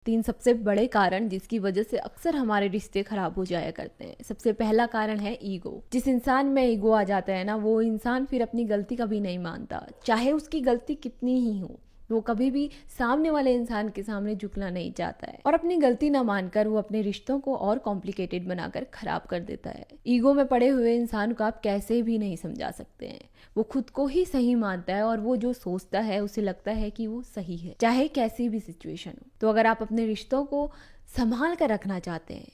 3 सबसे बड़े कारण जिसकी वजह से अक्सर हमारे रिश्ते खराब हो जाया करते हैं। सबसे पहला कारण है ईगो। जिस इंसान में ईगो आ जाता है ना, वो इंसान फिर अपनी गलती कभी नहीं मानता, चाहे उसकी गलती कितनी ही हो। वो कभी भी सामने वाले इंसान के सामने झुकना नहीं चाहता है और अपनी गलती ना मानकर वो अपने रिश्तों को और कॉम्प्लिकेटेड बनाकर खराब कर देता है। ईगो में पड़े हुए इंसान को आप कैसे भी नहीं समझा सकते हैं। वो खुद को ही सही मानता है और वो जो सोचता है उसे लगता है कि वो सही है, चाहे कैसी भी सिचुएशन हो। तो अगर आप अपने रिश्तों को संभाल कर रखना चाहते हैं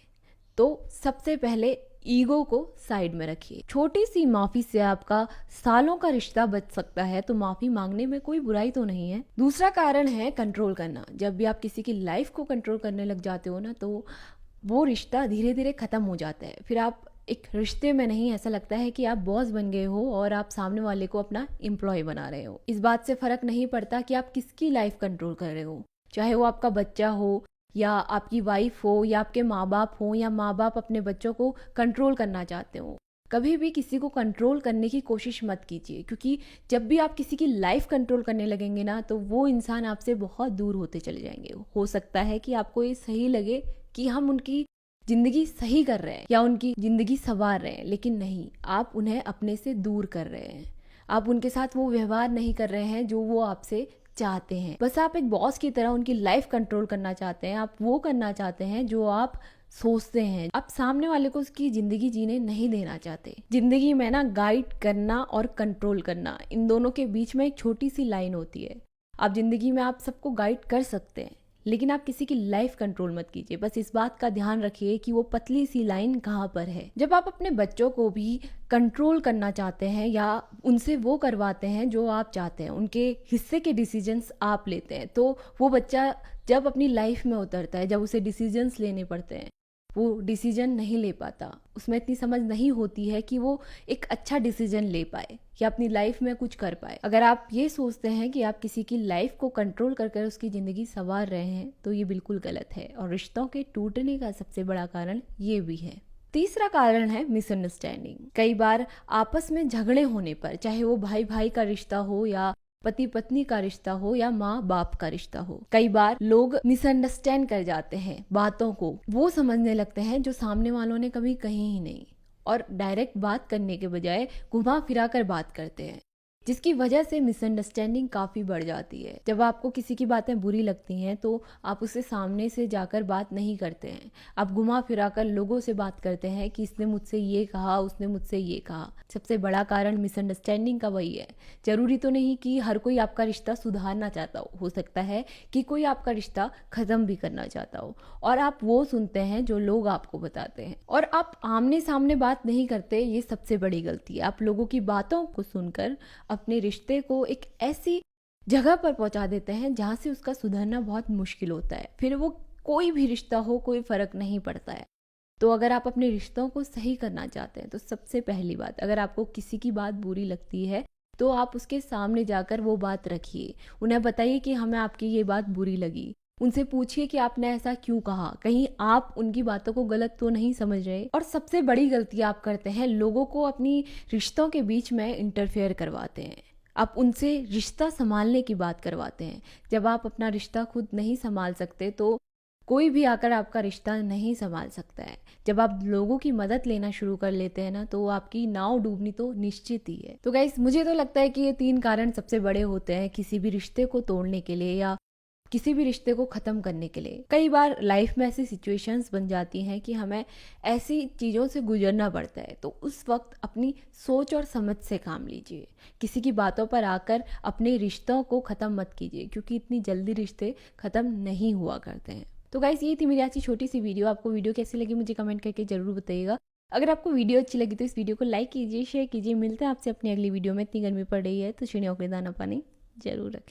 तो सबसे पहले ईगो को साइड में रखिए। छोटी सी माफी से आपका सालों का रिश्ता बच सकता है, तो माफी मांगने में कोई बुराई तो नहीं है। दूसरा कारण है कंट्रोल करना। जब भी आप किसी की लाइफ को कंट्रोल करने लग जाते हो ना, तो वो रिश्ता धीरे धीरे खत्म हो जाता है। फिर आप एक रिश्ते में नहीं, ऐसा लगता है कि आप बॉस बन गए हो और आप सामने वाले को अपना एम्प्लॉय बना रहे हो। इस बात से फर्क नहीं पड़ता कि आप किसकी लाइफ कंट्रोल कर रहे हो, चाहे वो आपका बच्चा हो या आपकी वाइफ हो या आपके माँ बाप हो या माँ बाप अपने बच्चों को कंट्रोल करना चाहते हो। कभी भी किसी को कंट्रोल करने की कोशिश मत कीजिए, क्योंकि जब भी आप किसी की लाइफ कंट्रोल करने लगेंगे ना, तो वो इंसान आपसे बहुत दूर होते चले जाएंगे। हो सकता है कि आपको ये सही लगे कि हम उनकी जिंदगी सही कर रहे हैं या उनकी जिंदगी संवार रहे हैं, लेकिन नहीं, आप उन्हें अपने से दूर कर रहे हैं। आप उनके साथ वो व्यवहार नहीं कर रहे हैं जो वो आपसे चाहते हैं। बस आप एक बॉस की तरह उनकी लाइफ कंट्रोल करना चाहते हैं। आप वो करना चाहते हैं जो आप सोचते हैं। आप सामने वाले को उसकी जिंदगी जीने नहीं देना चाहते। जिंदगी में ना गाइड करना और कंट्रोल करना, इन दोनों के बीच में एक छोटी सी लाइन होती है। आप जिंदगी में आप सबको गाइड कर सकते हैं, लेकिन आप किसी की लाइफ कंट्रोल मत कीजिए। बस इस बात का ध्यान रखिए कि वो पतली सी लाइन कहाँ पर है। जब आप अपने बच्चों को भी कंट्रोल करना चाहते हैं या उनसे वो करवाते हैं जो आप चाहते हैं, उनके हिस्से के डिसीजंस आप लेते हैं, तो वो बच्चा जब अपनी लाइफ में उतरता है, जब उसे डिसीजंस लेने पड़ते हैं, वो डिसीजन नहीं ले पाता। उसमें इतनी समझ नहीं होती है कि वो एक अच्छा डिसीजन ले पाए या अपनी लाइफ में कुछ कर पाए। अगर आप ये सोचते हैं कि आप किसी की लाइफ को कंट्रोल कर कर उसकी ज़िंदगी संवार रहे हैं, तो ये बिल्कुल गलत है और रिश्तों के टूटने का सबसे बड़ा कारण ये भी है। तीसरा कारण है मिसअंडरस्टैंडिंग। कई बार आपस में झगड़े होने पर, चाहे वो भाई भाई का रिश्ता हो या पति पत्नी का रिश्ता हो या माँ बाप का रिश्ता हो, कई बार लोग मिसअंडरस्टैंड कर जाते हैं बातों को। वो समझने लगते हैं जो सामने वालों ने कभी कही ही नहीं, और डायरेक्ट बात करने के बजाय घुमा फिरा कर बात करते हैं, जिसकी वजह से मिसअंडरस्टैंडिंग काफ़ी बढ़ जाती है। जब आपको किसी की बातें बुरी लगती हैं तो आप उससे सामने से जाकर बात नहीं करते हैं। आप घुमा फिरा कर लोगों से बात करते हैं कि इसने मुझसे ये कहा, उसने मुझसे ये कहा। सबसे बड़ा कारण मिसअंडरस्टैंडिंग का वही है। ज़रूरी तो नहीं कि हर कोई आपका रिश्ता सुधारना चाहता हो सकता है कि कोई आपका रिश्ता ख़त्म भी करना चाहता हो, और आप वो सुनते हैं जो लोग आपको बताते हैं और आप आमने सामने बात नहीं करते। ये सबसे बड़ी गलती है। आप लोगों की बातों को सुनकर अपने रिश्ते को एक ऐसी जगह पर पहुंचा देते हैं जहां से उसका सुधरना बहुत मुश्किल होता है। फिर वो कोई भी रिश्ता हो, कोई फर्क नहीं पड़ता है। तो अगर आप अपने रिश्तों को सही करना चाहते हैं तो सबसे पहली बात, अगर आपको किसी की बात बुरी लगती है तो आप उसके सामने जाकर वो बात रखिए। उन्हें बताइए कि हमें आपकी ये बात बुरी लगी। उनसे पूछिए कि आपने ऐसा क्यों कहा, कहीं आप उनकी बातों को गलत तो नहीं समझ रहे। और सबसे बड़ी गलती आप करते हैं, लोगों को अपनी रिश्तों के बीच में इंटरफेयर करवाते हैं। आप उनसे रिश्ता संभालने की बात करवाते हैं। जब आप अपना रिश्ता खुद नहीं संभाल सकते तो कोई भी आकर आपका रिश्ता नहीं संभाल सकता है। जब आप लोगों की मदद लेना शुरू कर लेते हैं ना, तो आपकी नाव डूबनी तो निश्चित ही है। तो गाइस, मुझे तो लगता है कि ये 3 कारण सबसे बड़े होते हैं किसी भी रिश्ते को तोड़ने के लिए या किसी भी रिश्ते को ख़त्म करने के लिए। कई बार लाइफ में ऐसी सिचुएशंस बन जाती हैं कि हमें ऐसी चीज़ों से गुजरना पड़ता है, तो उस वक्त अपनी सोच और समझ से काम लीजिए। किसी की बातों पर आकर अपने रिश्तों को ख़त्म मत कीजिए, क्योंकि इतनी जल्दी रिश्ते ख़त्म नहीं हुआ करते हैं। तो गाइस, ये थी मेरी आज की छोटी सी वीडियो। आपको वीडियो कैसी लगी मुझे कमेंट करके ज़रूर बताइएगा। अगर आपको वीडियो अच्छी लगी तो इस वीडियो को लाइक कीजिए, शेयर कीजिए। मिलते हैं आपसे अपनी अगली वीडियो में। इतनी गर्मी पड़ रही है तो चिड़ियों के दाना पानी जरूर रखें।